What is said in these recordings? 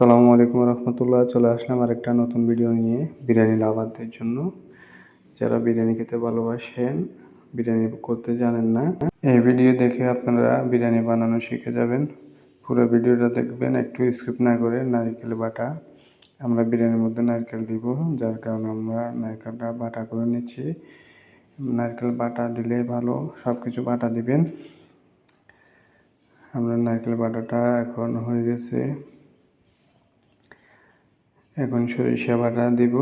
আসসালামু আলাইকুম রহমতুল্লাহ। চলে আসলাম আরেকটা নতুন ভিডিও নিয়ে বিরিয়ানি লাভারদের জন্য। যারা বিরিয়ানি খেতে ভালোবাসেন, বিরিয়ানি করতে জানেন না, এই ভিডিও দেখে আপনারা বিরিয়ানি বানানো শিখে যাবেন। পুরো ভিডিওটা দেখবেন, একটু স্কিপ না করে। নারকেল বাটা, আমরা বিরিয়ানির মধ্যে নারকেল দিব, যার কারণে আমরা নারকেলটা বাটা করে নিচ্ছি। নারকেল বাটা দিলে ভালো, সব কিছু বাটা দিবেন। আমরা নারকেল বাটাটা এখন হয়ে গেছে। এখন সরিষা বাটা দিব,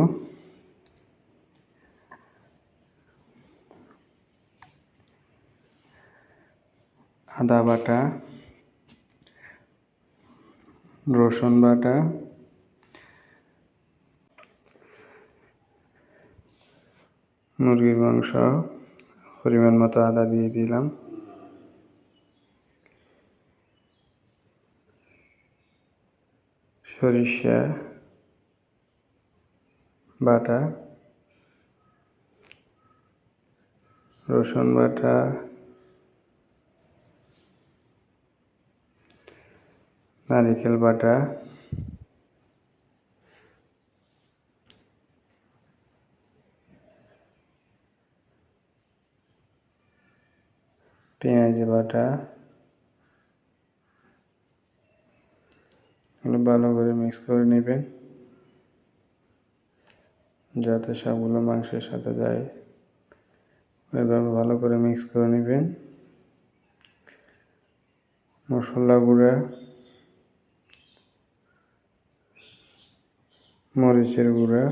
আদা বাটা, রসুন বাটা, মুরগির মাংস, পরিমাণ মতো আদা দিয়ে দিলাম, সরিষা বাটা, রসুন বাটা, নারকেল বাটা, পেঁয়াজ বাটা, এগুলো ভালো করে মিক্স করে নেবেন, যাতে সবগুলো মাংসের সাথে যায়। এভাবে ভালো করে মিক্স করে নেবেন। মশলা গুঁড়া, মরিচের গুঁড়া,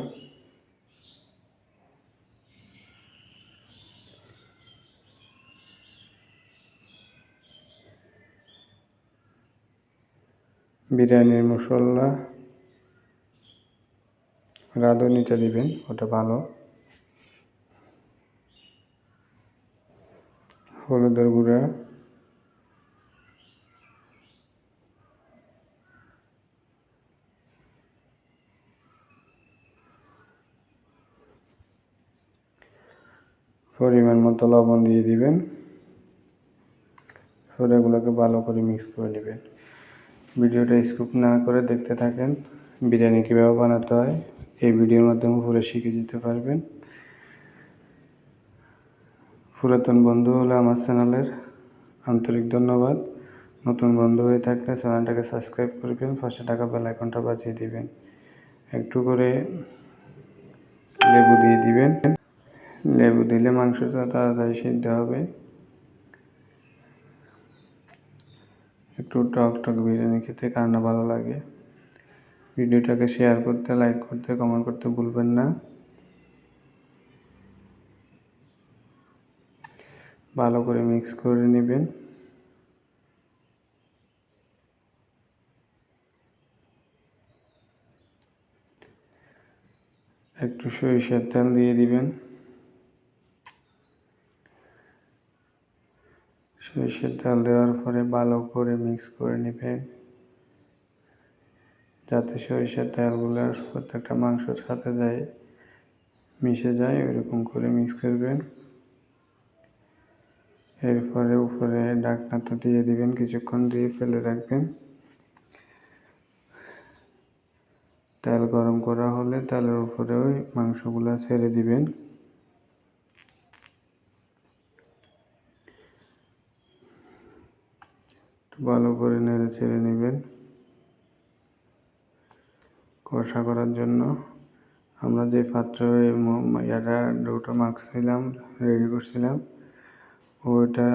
বিরিয়ানির মশলা, রাঁধুনিটা দিবেন, ওটা ভালো। হলুদের গুঁড়া, পরিমাণ মতো লবণ দিয়ে দিবেন। এগুলোকে ভালো করে মিক্স করে নেবেন। ভিডিওটা স্কিপ না করে দেখতে থাকেন। বিরিয়ানি কীভাবে বানাতে হয় এই ভিডিওর মাধ্যমে পুরো শিখে যেতে পারবেন। পুরাতন বন্ধু হলে আমার চ্যানেলের আন্তরিক ধন্যবাদ। নতুন বন্ধু হয়ে থাকলে চ্যানেলটাকে সাবস্ক্রাইব করবেন, পাশে টাকা বেল আইকনটা বাজিয়ে দিবেন। একটু করে লেবু দিয়ে দিবেন। লেবু দিলে মাংসটা তাড়াতাড়ি সিদ্ধ হবে। একটু টক টক বিরিয়ানি খেতে কার না ভালো লাগে। ভিডিওটাকে শেয়ার করতে, লাইক করতে, কমেন্ট করতে ভুলবেন না। ভালো করে মিক্স করে নেবেন। একটু সরিষার তেল দিয়ে দিবেন। সরিষার তেল দেওয়ার পরে ভালো করে মিক্স করে নেবেন, যাতে সরিষার তেলগুলো প্রত্যেকটা মাংসের সাথে যায়, মিশে যায়, ওইরকম করে মিক্স করবেন। এরপরে উপরে ঢাকনাটা দিয়ে দিবেন, কিছুক্ষণ দিয়ে ফেলে রাখবেন। তেল গরম করা হলে তেলের উপরে ওই মাংসগুলো ছেড়ে দিবেন। ভালো করে নেড়ে ছেড়ে নেবেন। কষা করার জন্য আমরা যে পাত্রে ডোটা মাখছিলাম, রেডি করছিলাম, ওইটা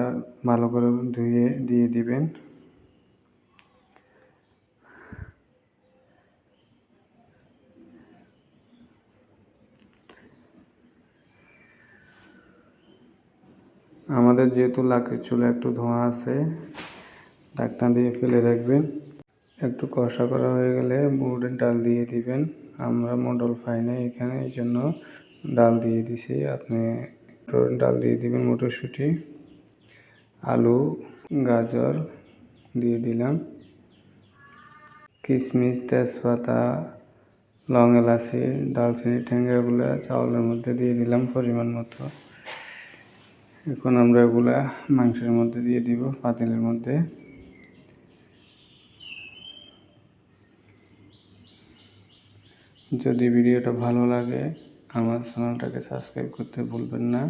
ভালো করে ধুয়ে দিয়ে দিবেন। আমাদের যেহেতু লাকড়ির চুলা একটু ধোঁয়া আছে, ঢাকনা দিয়ে ফেলে রাখবেন। একটু কষা করা হয়ে গেলে মুগের ডাল দিয়ে দিবেন। আমরা মডল পাই না এখানে, এই জন্য ডাল দিয়ে দিছি। আপনি ডাল দিয়ে দিবেন, মটরশুঁটি, আলু, গাজর দিয়ে দিলাম, কিশমিশ, তেজপাতা, লং, এলাচি, দালচিনি, ঠ্যাঙ্গাগুলো চাউলের মধ্যে দিয়ে দিলাম পরিমাণ মতো। এখন আমরা এগুলা মাংসের মধ্যে দিয়ে দিব, পাতিলের মধ্যে। যদি ভিডিওটা ভালো লাগে আমার চ্যানেলটাকে সাবস্ক্রাইব করতে ভুলবেন না।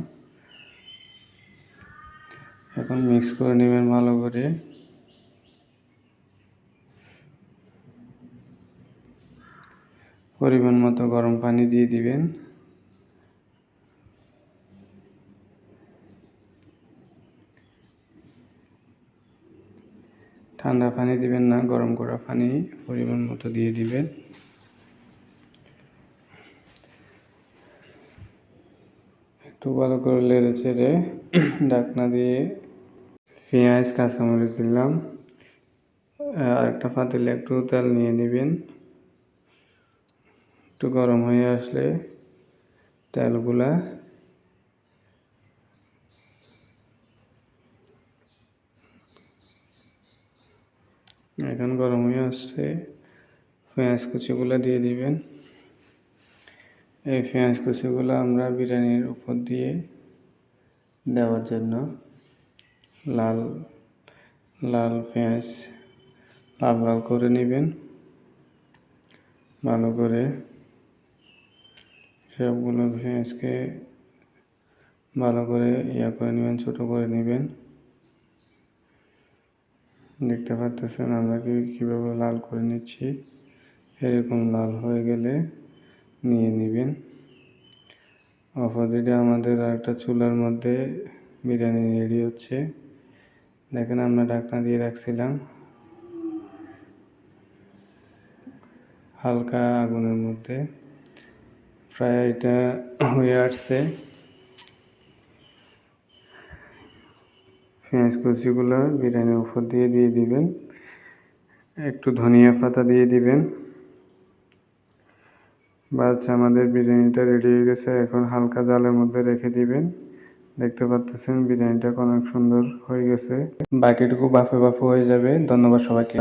এখন মিক্স করে নেবেন ভালো করে। পরিমাণ মতো গরম পানি দিয়ে দিবেন। ঠান্ডা পানি দিবেন না, গরম করা পানি পরিমাণ মতো দিয়ে দিবেন। একটু ভালো করে নেড়ে চেড়ে ঢাকনা দিয়ে পেঁয়াজ কাঁচামরিচ দিলাম। আরেকটা পাতিলে একটু তেল নিয়ে নেবেন। একটু গরম হয়ে আসলে তেলগুলা এখন গরম হয়ে আসছে, পেঁয়াজ কুচিগুলো দিয়ে দিবেন। এই পেঁয়াজ কুচিগুলো আমরা বিরিয়ানির উপর দিয়ে দেওয়ার জন্য লাল লাল পেঁয়াজ লাল লাল করে নেবেন। ভালো করে সবগুলো পেঁয়াজকে ভালো করে করে নেবেন, ছোট করে নেবেন। দেখতে পাচ্ছেন আমরা কীভাবে লাল করে নিচ্ছি। এরকম লাল হয়ে গেলে নিয়ে নেবেন। অপোজিটে আমাদের আরেকটা চুলার মধ্যে বিরিয়ানি রেডি হচ্ছে। দেখেন আমরা ঢাকনা দিয়ে রাখছিলাম, হালকা আগুনের মধ্যে প্রায় এটা হয়ে আসছে। পেঁয়াজ কুচিগুলো বিরিয়ানির উপর দিয়ে দিবেন। একটু ধনিয়া পাতা দিয়ে দিবেন। বাস আমাদের বিরিয়ানিটা রেডি হয়ে গেছে। এখন হালকা জালের মধ্যে রেখে দিবেন। দেখতে পাচ্ছেন বিরিয়ানিটা অনেক সুন্দর হয়ে গেছে। বাকিটুকু বাফে হয়ে যাবে। ধন্যবাদ সবাইকে।